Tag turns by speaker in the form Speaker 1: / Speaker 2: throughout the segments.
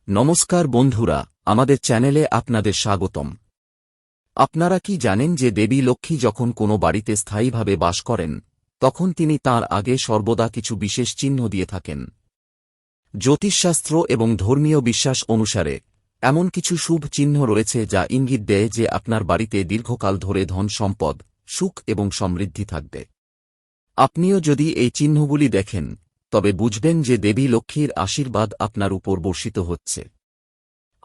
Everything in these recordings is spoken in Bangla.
Speaker 1: নমস্কার বন্ধুরা, আমাদের চ্যানেলে আপনাদের স্বাগতম। আপনারা কি জানেন যে দেবী লক্ষ্মী যখন কোনো বাড়িতে স্থায়ীভাবে বাস করেন, তখন তিনি তাঁর আগে সর্বদা কিছু বিশেষ চিহ্ন দিয়ে থাকেন। জ্যোতিষশাস্ত্র এবং ধর্মীয় বিশ্বাস অনুসারে এমন কিছু শুভ চিহ্ন রয়েছে যা ইঙ্গিত দেয় যে আপনার বাড়িতে দীর্ঘকাল ধরে ধন সম্পদ, সুখ এবং সমৃদ্ধি থাকবে। আপনিও যদি এই চিহ্নগুলি দেখেন, তবে বুঝবেন যে দেবী লক্ষ্মীর আশীর্বাদ আপনার উপর বর্ষিত হচ্ছে।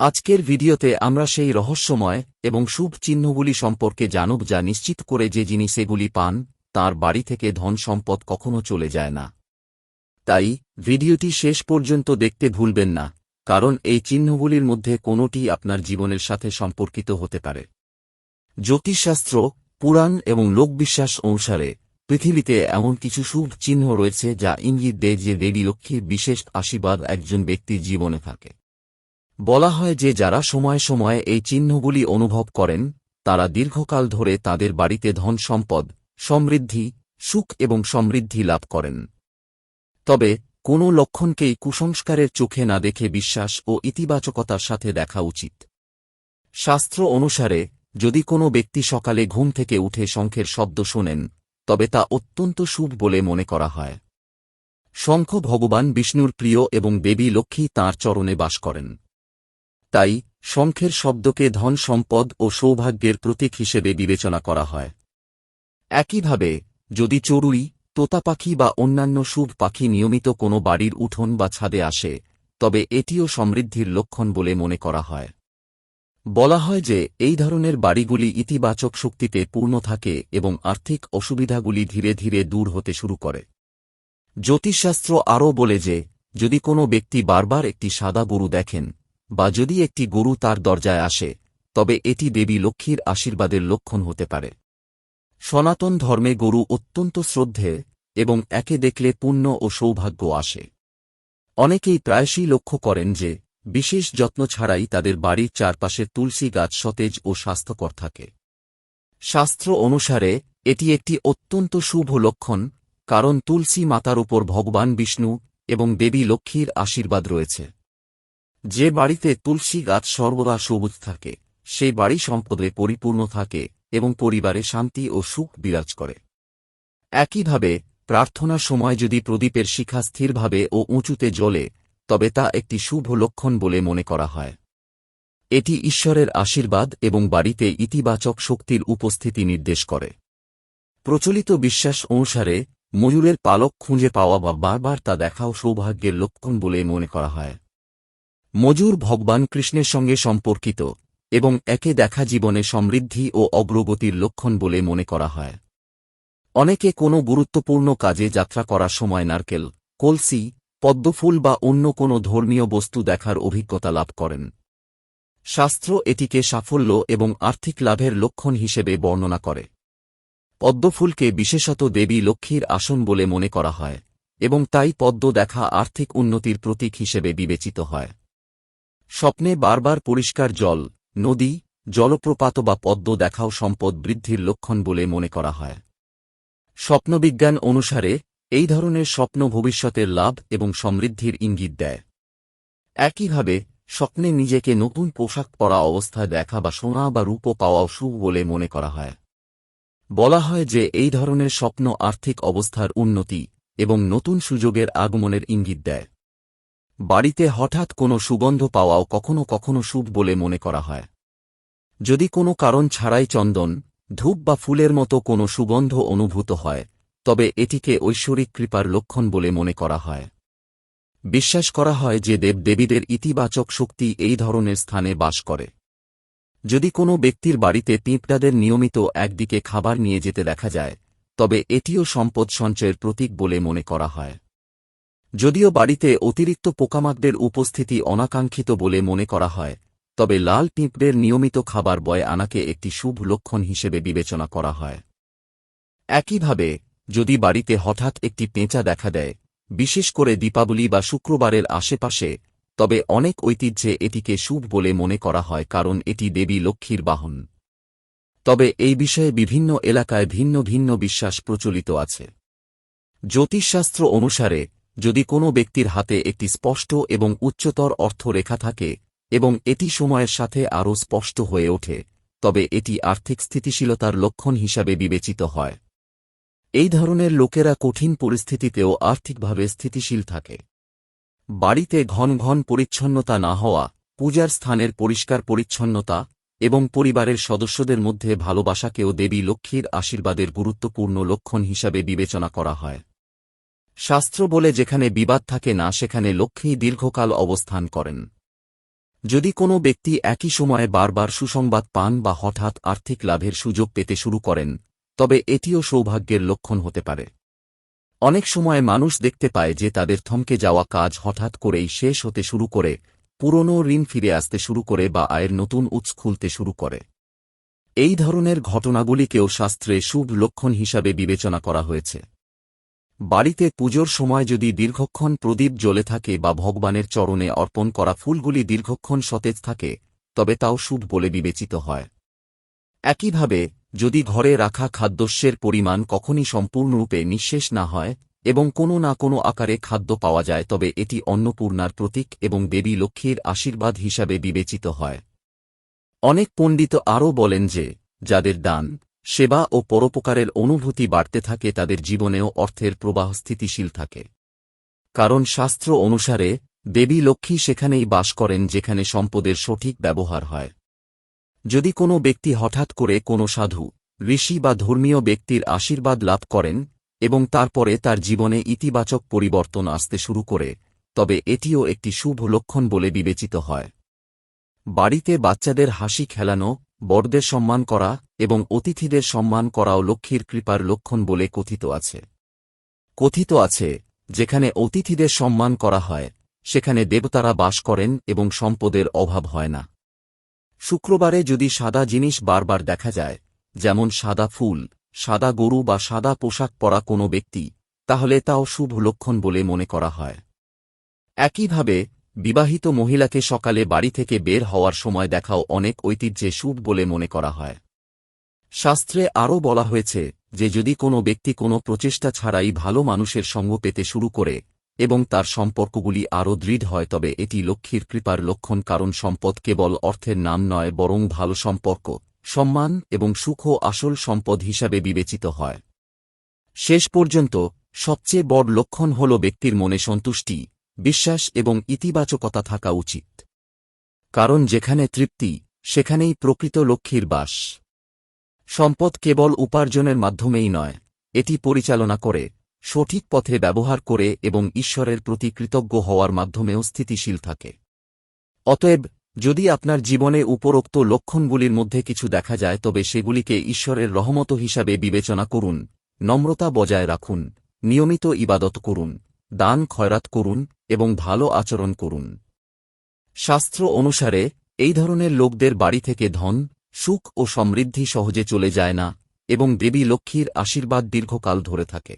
Speaker 1: আজকের ভিডিওতে আমরা সেই রহস্যময় এবং শুভ চিহ্নগুলি সম্পর্কে জানব যা নিশ্চিত করে যে যিনি সেগুলি পান, তাঁর বাড়ি থেকে ধন সম্পদ কখনো চলে যায় না। তাই ভিডিওটি শেষ পর্যন্ত দেখতে ভুলবেন না, কারণ এই চিহ্নগুলির মধ্যে কোনোটি আপনার জীবনের সাথে সম্পর্কিত হতে পারে। জ্যোতিষশাস্ত্র, পুরাণ এবং লোকবিশ্বাস অনুসারে পৃথিবীতে এমন কিছু শুভ চিহ্ন রয়েছে যা ইঙ্গিত দেয় যে দেবী লক্ষ্মীর বিশেষ আশীর্বাদ একজন ব্যক্তির জীবনে থাকে। বলা হয় যে যারা সময়ে সময়ে এই চিহ্নগুলি অনুভব করেন, তারা দীর্ঘকাল ধরে তাদের বাড়িতে ধন সম্পদ, সমৃদ্ধি, সুখ এবং সমৃদ্ধি লাভ করেন। তবে কোনো লক্ষণকেই কুসংস্কারের চোখে না দেখে বিশ্বাস ও ইতিবাচকতার সাথে দেখা উচিত। শাস্ত্র অনুসারে যদি কোনো ব্যক্তি সকালে ঘুম থেকে উঠে শঙ্খের শব্দ শোনেন, তবে তা অত্যন্ত শুভ বলে মনে করা হয়। শঙ্খ ভগবান বিষ্ণুর প্রিয় এবং দেবী লক্ষ্মী তাঁর চরণে বাস করেন। তাই শঙ্খের শব্দকে ধন সম্পদ ও সৌভাগ্যের প্রতীক হিসেবে বিবেচনা করা হয়। একইভাবে যদি চড়ুই, তোতা পাখি বা অন্যান্য শুভ পাখি নিয়মিত কোনো বাড়ির উঠোন বা ছাদে আসে, তবে এটিও সমৃদ্ধির লক্ষণ বলে মনে করা হয়। বলা হয় যে এই ধরনের বাড়িগুলি ইতিবাচক শক্তিতে পূর্ণ থাকে এবং আর্থিক অসুবিধাগুলি ধীরে ধীরে দূর হতে শুরু করে। জ্যোতিষশাস্ত্র আরও বলে যে যদি কোনো ব্যক্তি বারবার একটি সাদা গরু দেখেন, বা যদি একটি গরু তার দরজায় আসে, তবে এটি দেবী লক্ষ্মীর আশীর্বাদের লক্ষণ হতে পারে। সনাতন ধর্মে গরু অত্যন্ত শ্রদ্ধেয় এবং একে দেখলে পুণ্য ও সৌভাগ্য আসে। অনেকেই প্রায়শই লক্ষ্য করেন যে বিশেষ যত্ন ছাড়াই তাদের বাড়ির চারপাশের তুলসী গাছ সতেজ ও স্বাস্থ্যকর থাকে। শাস্ত্র অনুসারে এটি একটি অত্যন্ত শুভ লক্ষণ, কারণ তুলসী মাতার উপর ভগবান বিষ্ণু এবং দেবী লক্ষ্মীর আশীর্বাদ রয়েছে। যে বাড়িতে তুলসী গাছ সর্বদা সবুজ থাকে, সেই বাড়ি সম্পদে পরিপূর্ণ থাকে এবং পরিবারে শান্তি ও সুখ বিরাজ করে। একইভাবে প্রার্থনার সময় যদি প্রদীপের শিখা স্থিরভাবে ও উঁচুতে জ্বলে, তবে তা একটি শুভ লক্ষণ বলে মনে করা হয়। এটি ঈশ্বরের আশীর্বাদ এবং বাড়িতে ইতিবাচক শক্তির উপস্থিতি নির্দেশ করে। প্রচলিত বিশ্বাস অনুসারে ময়ূরের পালক খুঁজে পাওয়া বা বারবার তা দেখাও সৌভাগ্যের লক্ষণ বলে মনে করা হয়। ময়ূর ভগবান কৃষ্ণের সঙ্গে সম্পর্কিত এবং একে দেখা জীবনে সমৃদ্ধি ও অগ্রগতির লক্ষণ বলে মনে করা হয়। অনেকে কোনো গুরুত্বপূর্ণ কাজে যাত্রা করার সময় নারকেল, কলসি, পদ্মফুল বা অন্য কোনো ধর্মীয় বস্তু দেখার অভিজ্ঞতা লাভ করেন। শাস্ত্র এটিকে সাফল্য এবং আর্থিক লাভের লক্ষণ হিসেবে বর্ণনা করে। পদ্মফুলকে বিশেষত দেবী লক্ষ্মীর আসন বলে মনে করা হয় এবং তাই পদ্ম দেখা আর্থিক উন্নতির প্রতীক হিসেবে বিবেচিত হয়। স্বপ্নে বারবার পরিষ্কার জল, নদী, জলপ্রপাত বা পদ্ম দেখাও সম্পদ বৃদ্ধির লক্ষণ বলে মনে করা হয়। স্বপ্নবিজ্ঞান অনুসারে এই ধরনের স্বপ্ন ভবিষ্যতের লাভ এবং সমৃদ্ধির ইঙ্গিত দেয়। একইভাবে স্বপ্নে নিজেকে নতুন পোশাক পরা অবস্থায় দেখা বা সোনা বা রূপো পাওয়াও শুভ বলে মনে করা হয়। বলা হয় যে এই ধরনের স্বপ্ন আর্থিক অবস্থার উন্নতি এবং নতুন সুযোগের আগমনের ইঙ্গিত দেয়। বাড়িতে হঠাৎ কোনো সুগন্ধ পাওয়াও কখনো কখনো শুভ বলে মনে করা হয়। যদি কোনো কারণ ছাড়াই চন্দন, ধূপ বা ফুলের মতো কোনো সুগন্ধ অনুভূত হয়, তবে এটিকে ঐশ্বরিক কৃপার লক্ষণ বলে মনে করা হয়। বিশ্বাস করা হয় যে দেবদেবীদের ইতিবাচক শক্তি এই ধরনের স্থানে বাস করে। যদি কোনো ব্যক্তির বাড়িতে পিঁপড়াদের নিয়মিত একদিকে খাবার নিয়ে যেতে দেখা যায়, তবে এটিও সম্পদ সঞ্চয়ের প্রতীক বলে মনে করা হয়। যদিও বাড়িতে অতিরিক্ত পোকামাকড়ের উপস্থিতি অনাকাঙ্ক্ষিত বলে মনে করা হয়, তবে লাল পিঁপড়ের নিয়মিত খাবার বয়ে আনাকে একটি শুভ লক্ষণ হিসেবে বিবেচনা করা হয়। একইভাবে যদি বাড়িতে হঠাৎ একটি পেঁচা দেখা দেয়, বিশেষ করে দীপাবলি বা শুক্রবারের আশেপাশে, তবে অনেক ঐতিহ্যে এটিকে শুভ বলে মনে করা হয় কারণ এটি দেবী লক্ষ্মীর বাহন। তবে এই বিষয়ে বিভিন্ন এলাকায় ভিন্ন ভিন্ন বিশ্বাস প্রচলিত আছে। জ্যোতিষশাস্ত্র অনুসারে যদি কোনো ব্যক্তির হাতে একটি স্পষ্ট এবং উচ্চতর অর্থ রেখা থাকে এবং এটি সময়ের সাথে আরও স্পষ্ট হয়ে ওঠে, তবে এটি আর্থিক স্থিতিশীলতার লক্ষণ হিসাবে বিবেচিত হয়। এই ধরনের লোকেরা কঠিন পরিস্থিতিতেও আর্থিকভাবে স্থিতিশীল থাকে। বাড়িতে ঘন ঘন পরিচ্ছন্নতা না হওয়া, পূজার স্থানের পরিষ্কার পরিচ্ছন্নতা এবং পরিবারের সদস্যদের মধ্যে ভালোবাসাকেও দেবী লক্ষ্মীর আশীর্বাদের গুরুত্বপূর্ণ লক্ষণ হিসাবে বিবেচনা করা হয়। শাস্ত্র বলে যেখানে বিবাদ থাকে না সেখানে লক্ষ্মী দীর্ঘকাল অবস্থান করেন। যদি কোনো ব্যক্তি একই সময়ে বারবার সুসংবাদ পান বা হঠাৎ আর্থিক লাভের সুযোগ পেতে শুরু করেন, তবে এটিও সৌভাগ্যের লক্ষণ হতে পারে। অনেক সময় মানুষ দেখতে পায় যে তাদের থমকে যাওয়া কাজ হঠাৎ করেই শেষ হতে শুরু করে, পুরনো ঋণ ফিরে আসতে শুরু করে বা আয়ের নতুন উৎস খুলতে শুরু করে। এই ধরনের ঘটনাগুলিকেও শাস্ত্রে শুভ লক্ষণ হিসাবে বিবেচনা করা হয়েছে। বাড়িতে পুজোর সময় যদি দীর্ঘক্ষণ প্রদীপ জ্বলে থাকে বা ভগবানের চরণে অর্পণ করা ফুলগুলি দীর্ঘক্ষণ সতেজ থাকে, তবে তাও শুভ বলে বিবেচিত হয়। একইভাবে, যদি ঘরে রাখা খাদ্যশস্যের পরিমাণ কখনই সম্পূর্ণরূপে নিঃশেষ না হয় এবং কোনো না কোনো আকারে খাদ্য পাওয়া যায়, তবে এটি অন্নপূর্ণার প্রতীক এবং দেবী লক্ষ্মীর আশীর্বাদ হিসাবে বিবেচিত হয়। অনেক পণ্ডিত আরও বলেন যে, যাদের দান, সেবা ও পরোপকারের অনুভূতি বাড়তে থাকে তাদের জীবনেও অর্থের প্রবাহ স্থিতিশীল থাকে। কারণ শাস্ত্র অনুসারে দেবী লক্ষ্মী সেখানেই বাস করেন যেখানে সম্পদের সঠিক ব্যবহার হয়। যদি কোনো ব্যক্তি হঠাৎ করে কোনো সাধু, ঋষি বা ধর্মীয় ব্যক্তির আশীর্বাদ লাভ করেন এবং তারপরে তার জীবনে ইতিবাচক পরিবর্তন আসতে শুরু করে, তবে এটিও একটি শুভ লক্ষণ বলে বিবেচিত হয়। বাড়িতে বাচ্চাদের হাসি খেলানো, বড়দের সম্মান করা এবং অতিথিদের সম্মান করাও লক্ষ্মীর কৃপার লক্ষণ বলে কথিত আছে, যেখানে অতিথিদের সম্মান করা হয় সেখানে দেবতারা বাস করেন এবং সম্পদের অভাব হয় না। শুক্রবারে যদি সাদা জিনিস বারবার দেখা যায়, যেমন সাদা ফুল, সাদা গরু বা সাদা পোশাক পরা কোনো ব্যক্তি, তাহলে তাও শুভ লক্ষণ বলে মনে করা হয়। একইভাবে, বিবাহিত মহিলাকে সকালে বাড়ি থেকে বের হওয়ার সময় দেখাও অনেক ঐতিহ্যে শুভ বলে মনে করা হয়। শাস্ত্রে আরও বলা হয়েছে যে যদি কোনো ব্যক্তি কোনো প্রচেষ্টা ছাড়াই ভালো মানুষের সঙ্গ পেতে শুরু করে এবং তার সম্পর্কগুলি আরও দৃঢ় হয়, তবে এটি লক্ষ্মীর কৃপার লক্ষণ। কারণ সম্পদ কেবল অর্থের নাম নয়, বরং ভালো সম্পর্ক, সম্মান এবং সুখও আসল সম্পদ হিসাবে বিবেচিত হয়। শেষ পর্যন্ত সবচেয়ে বড় লক্ষণ হল ব্যক্তির মনে সন্তুষ্টি, বিশ্বাস এবং ইতিবাচকতা থাকা উচিত। কারণ যেখানে তৃপ্তি, সেখানেই প্রকৃত লক্ষ্মীর বাস। সম্পদ কেবল উপার্জনের মাধ্যমেই নয়, এটি পরিচালনা করে, সঠিক পথে ব্যবহার করে এবং ঈশ্বরের প্রতি কৃতজ্ঞ হওয়ার মাধ্যমেও স্থিতিশীল থাকে। অতএব, যদি আপনার জীবনে উপরোক্ত লক্ষণগুলির মধ্যে কিছু দেখা যায়, তবে সেগুলিকে ঈশ্বরের রহমত হিসাবে বিবেচনা করুন, নম্রতা বজায় রাখুন, নিয়মিত ইবাদত করুন, দান খয়রাত করুন এবং ভালো আচরণ করুন। শাস্ত্র অনুসারে এই ধরনের লোকদের বাড়ি থেকে ধন, সুখ ও সমৃদ্ধি সহজে চলে যায় না এবং দেবী লক্ষ্মীর আশীর্বাদ দীর্ঘকাল ধরে থাকে।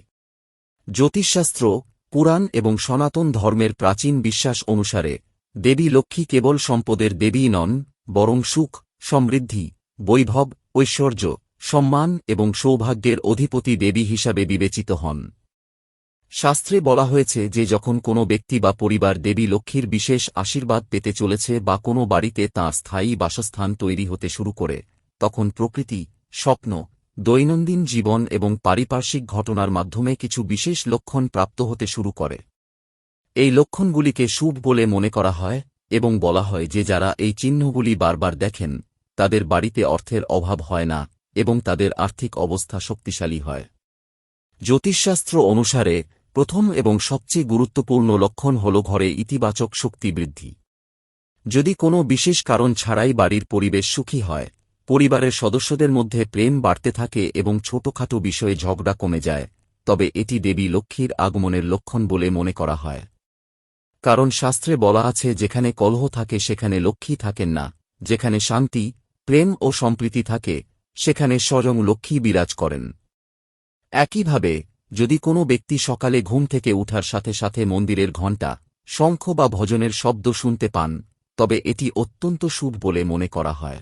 Speaker 1: জ্যোতিষশাস্ত্র, পুরাণ এবং সনাতন ধর্মের প্রাচীন বিশ্বাস অনুসারে দেবী লক্ষ্মী কেবল সম্পদের দেবী নন, বরং সুখ, সমৃদ্ধি, বৈভব, ঐশ্বর্য, সম্মান এবং সৌভাগ্যের অধিপতি দেবী হিসাবে বিবেচিত হন। শাস্ত্রে বলা হয়েছে যে যখন কোনো ব্যক্তি বা পরিবার দেবী লক্ষ্মীর বিশেষ আশীর্বাদ পেতে চলেছে বা কোনো বাড়িতে তাঁর স্থায়ী বাসস্থান তৈরি হতে শুরু করে, তখন প্রকৃতি, স্বপ্ন, দৈনন্দিন জীবন এবং পারিপার্শ্বিক ঘটনার মাধ্যমে কিছু বিশেষ লক্ষণ প্রাপ্ত হতে শুরু করে। এই লক্ষণগুলিকে শুভ বলে মনে করা হয় এবং বলা হয় যে যারা এই চিহ্নগুলি বারবার দেখেন, তাদের বাড়িতে অর্থের অভাব হয় না এবং তাদের আর্থিক অবস্থা শক্তিশালী হয়। জ্যোতিষশাস্ত্র অনুসারে প্রথম এবং সবচেয়ে গুরুত্বপূর্ণ লক্ষণ হল ঘরে ইতিবাচক শক্তি বৃদ্ধি। যদি কোনো বিশেষ কারণ ছাড়াই বাড়ির পরিবেশ সুখী হয়, পরিবারের সদস্যদের মধ্যে প্রেম বাড়তে থাকে এবং ছোটখাটো বিষয়ে ঝগড়া কমে যায়, তবে এটি দেবী লক্ষ্মীর আগমনের লক্ষণ বলে মনে করা হয়। কারণ শাস্ত্রে বলা আছে যেখানে কলহ থাকে সেখানে লক্ষ্মী থাকেন না, যেখানে শান্তি, প্রেম ও সম্প্রীতি থাকে সেখানে স্বয়ং লক্ষ্মী বিরাজ করেন। একইভাবে, যদি কোনো ব্যক্তি সকালে ঘুম থেকে উঠার সাথে সাথে মন্দিরের ঘণ্টা, শঙ্খ বা ভজনের শব্দ শুনতে পান, তবে এটি অত্যন্ত শুভ বলে মনে করা হয়।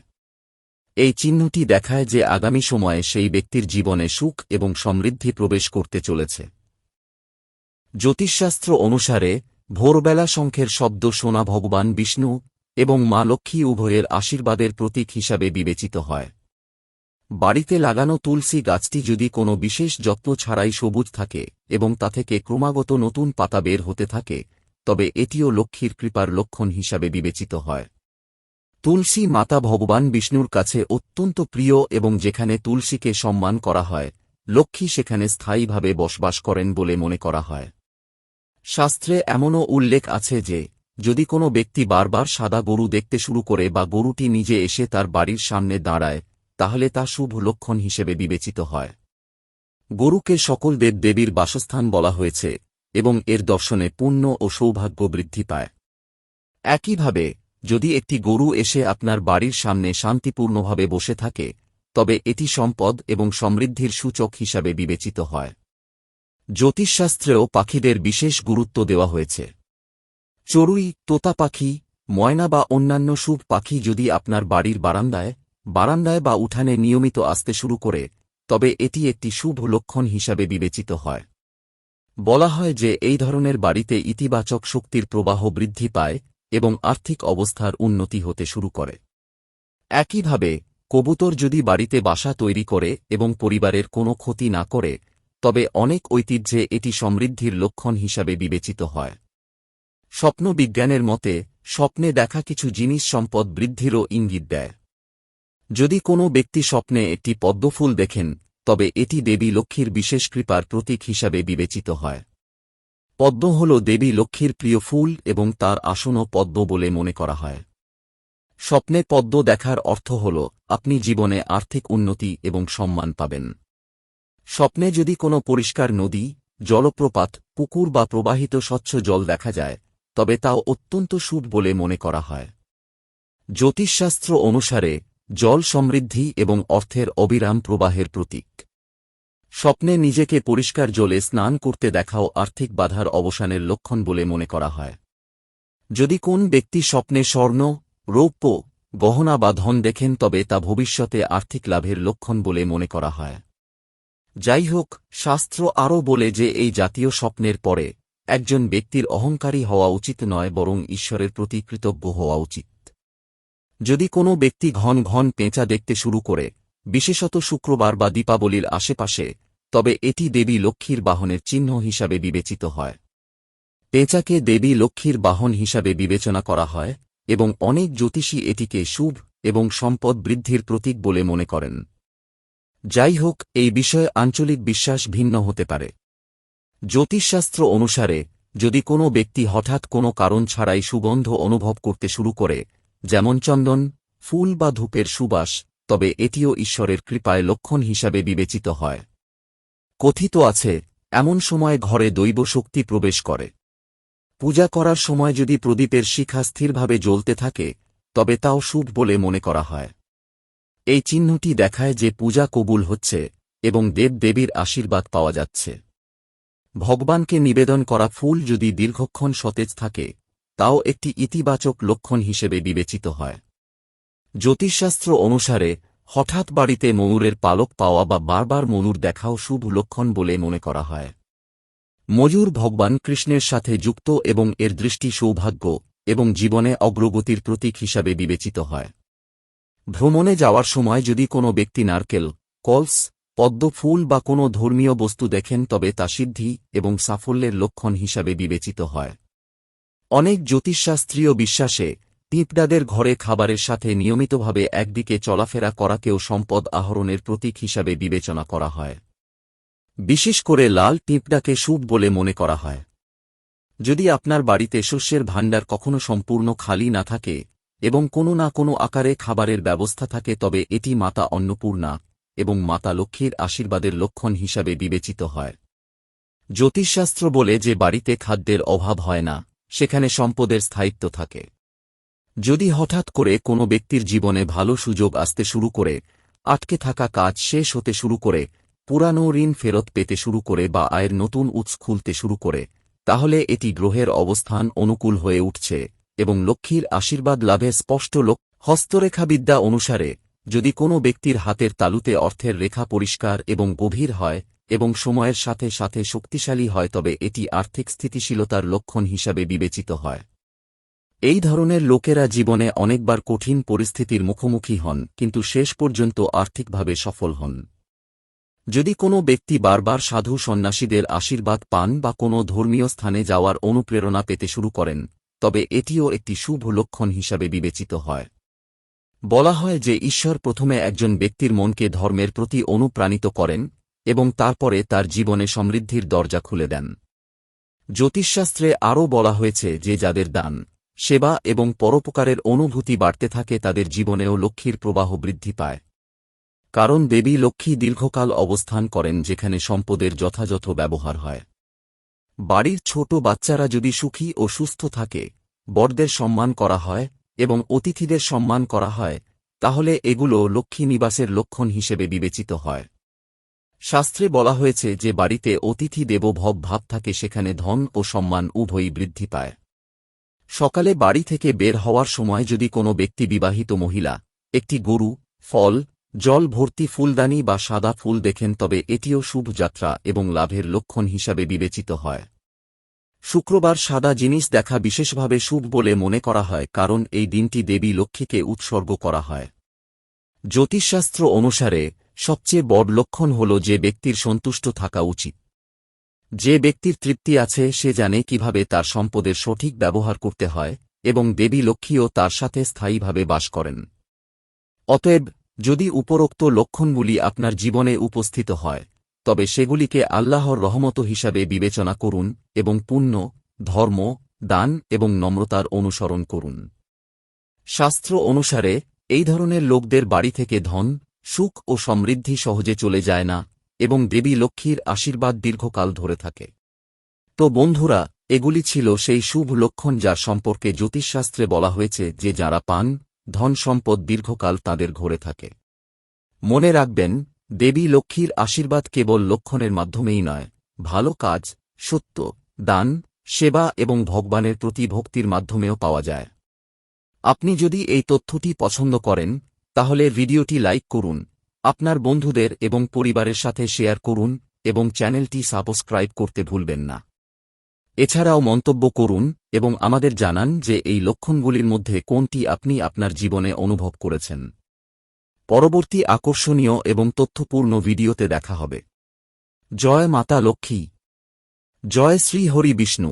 Speaker 1: এই চিহ্নটি দেখায় যে আগামী সময়ে সেই ব্যক্তির জীবনে সুখ এবং সমৃদ্ধি প্রবেশ করতে চলেছে। জ্যোতিষশাস্ত্র অনুসারে ভোরবেলা শঙ্খের শব্দ শোনা ভগবান বিষ্ণু এবং মা লক্ষ্মী উভয়ের আশীর্বাদের প্রতীক হিসাবে বিবেচিত হয়। বাড়িতে লাগানো তুলসী গাছটি যদি কোনো বিশেষ যত্ন ছাড়াই সবুজ থাকে এবং তা থেকে ক্রমাগত নতুন পাতা বের হতে থাকে, তবে এটিও লক্ষ্মীর কৃপার লক্ষণ হিসাবে বিবেচিত হয়। তুলসী মাতা ভগবান বিষ্ণুর কাছে অত্যন্ত প্রিয় এবং যেখানে তুলসীকে সম্মান করা হয়, লক্ষ্মী সেখানে স্থায়ীভাবে বসবাস করেন বলে মনে করা হয়। শাস্ত্রে এমনও উল্লেখ আছে যে যদি কোনো ব্যক্তি বারবার সাদা গরু দেখতে শুরু করে বা গরুটি নিজে এসে তার বাড়ির সামনে দাঁড়ায়, তাহলে তা শুভ লক্ষণ হিসেবে বিবেচিত হয়। গরুকে সকল দেবদেবীর বাসস্থান বলা হয়েছে এবং এর দর্শনে পুণ্য ও সৌভাগ্য বৃদ্ধি পায়। একইভাবে যদি একটি গরু এসে আপনার বাড়ির সামনে শান্তিপূর্ণভাবে বসে থাকে, তবে এটি সম্পদ এবং সমৃদ্ধির সূচক হিসাবে বিবেচিত হয়। জ্যোতিষশাস্ত্রেও পাখিদের বিশেষ গুরুত্ব দেওয়া হয়েছে। চড়ুই, তোতা পাখি, ময়না বা অন্যান্য শুভ পাখি যদি আপনার বাড়ির বারান্দায় বা উঠানে নিয়মিত আসতে শুরু করে, তবে এটি একটি শুভ লক্ষণ হিসাবে বিবেচিত হয়। বলা হয় যে এই ধরনের বাড়িতে ইতিবাচক শক্তির প্রবাহ বৃদ্ধি পায় এবং আর্থিক অবস্থার উন্নতি হতে শুরু করে। একইভাবে কবুতর যদি বাড়িতে বাসা তৈরি করে এবং পরিবারের কোনো ক্ষতি না করে, তবে অনেক ঐতিহ্যে এটি সমৃদ্ধির লক্ষণ হিসাবে বিবেচিত হয়। স্বপ্ন বিজ্ঞানের মতে স্বপ্নে দেখা কিছু জিনিস সম্পদ বৃদ্ধিরও ইঙ্গিত দেয়। যদি কোনো ব্যক্তি স্বপ্নে একটি পদ্মফুল দেখেন, তবে এটি দেবী লক্ষ্মীর বিশেষ কৃপার প্রতীক হিসাবে বিবেচিত হয়। পদ্ম হল দেবী লক্ষ্মীর প্রিয় ফুল এবং তার আসনও পদ্ম বলে মনে করা হয়। স্বপ্নে পদ্ম দেখার অর্থ হল আপনি জীবনে আর্থিক উন্নতি এবং সম্মান পাবেন। স্বপ্নে যদি কোনো পরিষ্কার নদী, জলপ্রপাত, পুকুর বা প্রবাহিত স্বচ্ছ জল দেখা যায়, তবে তাও অত্যন্ত শুভ বলে মনে করা হয়। জ্যোতিষশাস্ত্র অনুসারে জল সমৃদ্ধি এবং অর্থের অবিরাম প্রবাহের প্রতীক। স্বপ্নে নিজেকে পরিষ্কার জলে স্নান করতে দেখাও আর্থিক বাধার অবসানের লক্ষণ বলে মনে করা হয়। যদি কোন ব্যক্তি স্বপ্নে স্বর্ণ, রৌপ্য, গহনা বা ধন দেখেন, তবে তা ভবিষ্যতে আর্থিক লাভের লক্ষণ বলে মনে করা হয়। যাই হোক, শাস্ত্র আরও বলে যে এই জাতীয় স্বপ্নের পরে একজন ব্যক্তির অহংকারী হওয়া উচিত নয়, বরং ঈশ্বরের প্রতি কৃতজ্ঞ হওয়া উচিত। যদি কোনো ব্যক্তি ঘন ঘন পেঁচা দেখতে শুরু করে, বিশেষত শুক্রবার বা দীপাবলির আশেপাশে, তবে এটি দেবী লক্ষ্মীর বাহনের চিহ্ন হিসাবে বিবেচিত হয়। পেঁচাকে দেবী লক্ষ্মীর বাহন হিসাবে বিবেচনা করা হয় এবং অনেক জ্যোতিষী এটিকে শুভ এবং সম্পদ বৃদ্ধির প্রতীক বলে মনে করেন। যাই হোক, এই বিষয়ে আঞ্চলিক বিশ্বাস ভিন্ন হতে পারে। জ্যোতিষশাস্ত্র অনুসারে যদি কোনো ব্যক্তি হঠাৎ কোনো কারণ ছাড়াই সুগন্ধ অনুভব করতে শুরু করে, যেমন চন্দন, ফুল বা ধূপের সুবাস, তবে এটিও ঈশ্বরের কৃপায় লক্ষণ হিসাবে বিবেচিত হয়। কথিত আছে, এমন সময় ঘরে দৈব শক্তি প্রবেশ করে। পূজা করার সময় যদি প্রদীপের শিখা স্থিরভাবে জ্বলতে থাকে, তবে তাও শুভ বলে মনে করা হয়। এই চিহ্নটি দেখায় যে পূজা কবুল হচ্ছে এবং দেবদেবীর আশীর্বাদ পাওয়া যাচ্ছে। ভগবানকে নিবেদন করা ফুল যদি দীর্ঘক্ষণ সতেজ থাকে, তাও একটি ইতিবাচক লক্ষণ হিসেবে বিবেচিত হয়। জ্যোতিষশাস্ত্র অনুসারে হঠাৎ বাড়িতে ময়ূরের পালক পাওয়া বা বারবার ময়ূর দেখাও শুভ লক্ষণ বলে মনে করা হয়। ময়ূর ভগবান কৃষ্ণের সাথে যুক্ত এবং এর দৃষ্টি সৌভাগ্য এবং জীবনে অগ্রগতির প্রতীক হিসাবে বিবেচিত হয়। ভ্রমণে যাওয়ার সময় যদি কোনো ব্যক্তি নারকেল, কলস, পদ্ম ফুল বা কোনো ধর্মীয় বস্তু দেখেন, তবে তা সিদ্ধি এবং সাফল্যের লক্ষণ হিসাবে বিবেচিত হয়। অনেক জ্যোতিষশাস্ত্রীয় বিশ্বাসে পিঁপড়াদের ঘরে খাবারের সাথে নিয়মিতভাবে একদিকে চলাফেরা করাকেও সম্পদ আহরণের প্রতীক হিসাবে বিবেচনা করা হয়। বিশেষ করে লাল পিঁপড়াকে শুভ বলে মনে করা হয়। যদি আপনার বাড়িতে শস্যের ভাণ্ডার কখনো সম্পূর্ণ খালি না থাকে এবং কোনো না কোনো আকারে খাবারের ব্যবস্থা থাকে, তবে এটি মাতা অন্নপূর্ণা এবং মাতা লক্ষ্মীর আশীর্বাদের লক্ষণ হিসাবে বিবেচিত হয়। জ্যোতিষশাস্ত্র বলে যে বাড়িতে খাদ্যের অভাব হয় না, সেখানে সম্পদের স্থায়িত্ব থাকে। যদি হঠাৎ করে কোনো ব্যক্তির জীবনে ভালো সুযোগ আসতে শুরু করে, আটকে থাকা কাজ শেষ হতে শুরু করে, পুরানো ঋণ ফেরত পেতে শুরু করে বা আয়ের নতুন উৎস খুলতে শুরু করে, তাহলে এটি গ্রহের অবস্থান অনুকূল হয়ে উঠছে এবং লক্ষ্মীর আশীর্বাদ লাভের স্পষ্ট হস্তরেখাবিদ্যা অনুসারে যদি কোনো ব্যক্তির হাতের তালুতে অর্থের রেখা পরিষ্কার এবং গভীর হয়, এবং সময়ের সাথে সাথে শক্তিশালী হয় তবে এটি আর্থিক স্থিতিশীলতার লক্ষণ হিসাবে বিবেচিত হয়। এই ধরনের লোকেরা জীবনে অনেকবার কঠিন পরিস্থিতির মুখোমুখি হন কিন্তু শেষ পর্যন্ত আর্থিকভাবে সফল হন। যদি কোনো ব্যক্তি বারবার সাধু সন্ন্যাসীদের আশীর্বাদ পান বা কোনো ধর্মীয় স্থানে যাওয়ার অনুপ্রেরণা পেতে শুরু করেন, তবে এটিও একটি শুভ লক্ষণ হিসাবে বিবেচিত হয়। বলা হয় যে ঈশ্বর প্রথমে একজন ব্যক্তির মনকে ধর্মের প্রতি অনুপ্রাণিত করেন এবং তারপরে তার জীবনে সমৃদ্ধির দরজা খুলে দেন। জ্যোতিষশাস্ত্রে আরও বলা হয়েছে যে যাদের দান, সেবা এবং পরোপকারের অনুভূতি বাড়তে থাকে তাদের জীবনেও লক্ষ্মীর প্রবাহ বৃদ্ধি পায়। কারণ দেবী লক্ষ্মী দীর্ঘকাল অবস্থান করেন যেখানে সম্পদের যথাযথ ব্যবহার হয়। বাড়ির ছোট বাচ্চারা যদি সুখী ও সুস্থ থাকে, বড়দের সম্মান করা হয় এবং অতিথিদের সম্মান করা হয়, তাহলে এগুলো লক্ষ্মী নিবাসের লক্ষণ হিসেবে বিবেচিত হয়। শাস্ত্রে বলা হয়েছে যে বাড়িতে অতিথি দেবো ভব ভাব থাকে সেখানে ধন ও সম্মান উভয়ই বৃদ্ধি পায়। সকালে বাড়ি থেকে বের হওয়ার সময় যদি কোনো ব্যক্তি বিবাহিত মহিলা একটি গরু, ফল, জল ভর্তি ফুলদানি বা সাদা ফুল দেখেন তবে এটিও শুভ যাত্রা এবং লাভের লক্ষণ হিসাবে বিবেচিত হয়। শুক্রবার সাদা জিনিস দেখা বিশেষভাবে শুভ বলে মনে করা হয় কারণ এই দিনটি দেবী লক্ষ্মীকে উৎসর্গ করা হয়। জ্যোতিষশাস্ত্র অনুসারে সবচেয়ে বড় লক্ষণ হল যে ব্যক্তির সন্তুষ্ট থাকা উচিত। যে ব্যক্তির তৃপ্তি আছে সে জানে কিভাবে তার সম্পদের সঠিক ব্যবহার করতে হয় এবং দেবী লক্ষ্মীও তার সাথে স্থায়ীভাবে বাস করেন। অতএব যদি উপরোক্ত লক্ষণগুলি আপনার জীবনে উপস্থিত হয়, তবে সেগুলিকে আল্লাহর রহমত হিসাবে বিবেচনা করুন এবং পুণ্য, ধর্ম, দান এবং নম্রতার অনুসরণ করুন। শাস্ত্র অনুসারে এই ধরনের লোকদের বাড়ি থেকে ধন, সুখ ও সমৃদ্ধি সহজে চলে যায় না এবং দেবী লক্ষ্মীর আশীর্বাদ দীর্ঘকাল ধরে থাকে। তো বন্ধুরা, এগুলি ছিল সেই শুভ লক্ষণ যার সম্পর্কে জ্যোতিষশাস্ত্রে বলা হয়েছে যে যারা পান, ধন সম্পদ দীর্ঘকাল তাদের ঘরে থাকে। মনে রাখবেন, দেবী লক্ষ্মীর আশীর্বাদ কেবল লক্ষণের মাধ্যমেই নয়, ভালো কাজ, সত্য, দান, সেবা এবং ভগবানের প্রতি ভক্তির মাধ্যমেও পাওয়া যায়। আপনি যদি এই তথ্যটি পছন্দ করেন, তাহলে ভিডিওটি লাইক করুন, আপনার বন্ধুদের এবং পরিবারের সাথে শেয়ার করুন এবং চ্যানেলটি সাবস্ক্রাইব করতে ভুলবেন না। এছাড়াও মন্তব্য করুন এবং আমাদের জানান যে এই লক্ষণগুলির মধ্যে কোনটি আপনি আপনার জীবনে অনুভব করেছেন। পরবর্তী আকর্ষণীয় এবং তথ্যপূর্ণ ভিডিওতে দেখা হবে। জয় মাতা লক্ষ্মী। জয় শ্রী হরি বিষ্ণু।